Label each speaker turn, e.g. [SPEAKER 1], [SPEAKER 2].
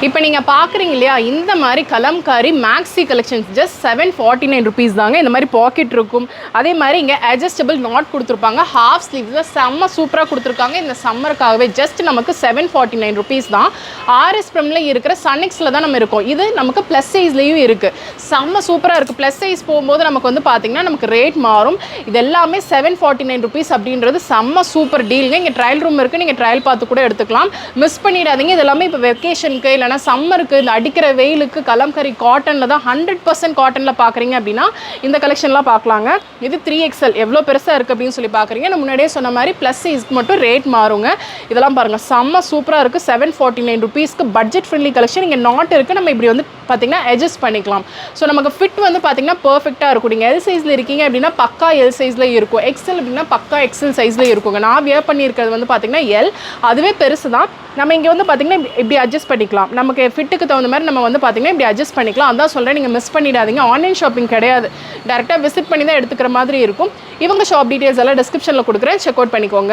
[SPEAKER 1] இப்போ நீங்கள் பார்க்குறீங்க இல்லையா, இந்த மாதிரி Kalamkari maxi collections just 749 rupees தாங்க. இந்த மாதிரி பாக்கெட் இருக்கும். அதே மாதிரி இங்கே அட்ஜஸ்டபிள் நாட் கொடுத்துருப்பாங்க. ஹாஃப் ஸ்லீவ்ஸில் செம்ம சூப்பராக கொடுத்துருக்காங்க. இந்த சம்மருக்காகவே ஜஸ்ட் நமக்கு 749 ருபீஸ் தான். ஆர்எஸ் ப்ரமில் இருக்கிற சன்எக்ஸில் தான் நம்ம இருக்கோம். இது நமக்கு ப்ளஸ் சைஸ்லேயும் இருக்குது. செம்ம சூப்பராக இருக்குது. ப்ளஸ் சைஸ் போகும்போது நமக்கு வந்து பார்த்திங்கன்னா நமக்கு ரேட் மாறும். இது எல்லாமே 749 ருபீஸ் அப்படின்றது செம்ம சூப்பர் டீலுங்க. இங்கே ட்ரையல் ரூம் இருக்குது. நீங்கள் ட்ரையல் பார்த்து கூட எடுத்துக்கலாம். மிஸ் பண்ணிடாதீங்க. இது எல்லாமே இப்போ வெக்கேஷனுக்கு இல்லைனா சம்மருக்கு, இந்த அடிக்கிற வெயிலுக்கு கலம்கரி காட்டனில் தான் 100% காட்டனில் பார்க்குறீங்க அப்படின்னா இந்த கலெக்ஷன்லாம் பார்க்கலாங்க. இது 3XL எவ்வளோ பெருசாக இருக்குது அப்படின்னு சொல்லி பார்க்குறீங்க. நான் முன்னாடியே சொன்ன மாதிரி ப்ளஸ் சைஸ்க்கு மட்டும் ரேட் மாறுங்க. இதெல்லாம் பாருங்கள், செம்ம சூப்பராக இருக்குது. 749 ருபீஸ்க்கு பட்ஜெட் ஃப்ரெண்ட்லி கலெக்ஷன். இங்கே நாட் இருக்குது. நம்ம இப்படி வந்து பார்த்திங்கன்னா அட்ஜஸ்ட் பண்ணிக்கலாம். ஸோ நமக்கு ஃபிட் வந்து பார்த்திங்கன்னா பர்ஃபெக்டாக இருக்கும். நீங்கள் எல் சைஸில் இருக்கீங்க அப்படின்னா பக்கா எல் சைஸில் இருக்கும். எக்ஸல் அப்படின்னா பக்கா எக்ஸல் சைஸில் இருக்குங்க. நான் வியர் பண்ணியிருக்கிறது வந்து பார்த்திங்கன்னா எல், அதுவே பெருசு தான். நம்ம இங்கே வந்து பார்த்திங்கன்னா இப்படி அட்ஜஸ்ட் பண்ணிக்கலாம். நமக்கு ஃபிட்டுக்கு தகுந்த மாதிரி நம்ம வந்து பார்த்திங்கன்னா இப்படி அட்ஜஸ்ட் பண்ணிக்கலாம். அதான் சொல்கிறேன், நீங்கள் மிஸ் பண்ணிடாதீங்க. ஆன்லைன் ஷாப்பிங் கிடையாது, டேரெக்டாக விசிட் பண்ணி தான் எடுத்துக்கிற மாதிரி இருக்கும். இவங்க ஷாப் டீட்டெயில்ஸ் எல்லாம் டிஸ்கிரிப்ஷனில் கொடுக்குறேன், செக் அவுட் பண்ணிக்கோங்க.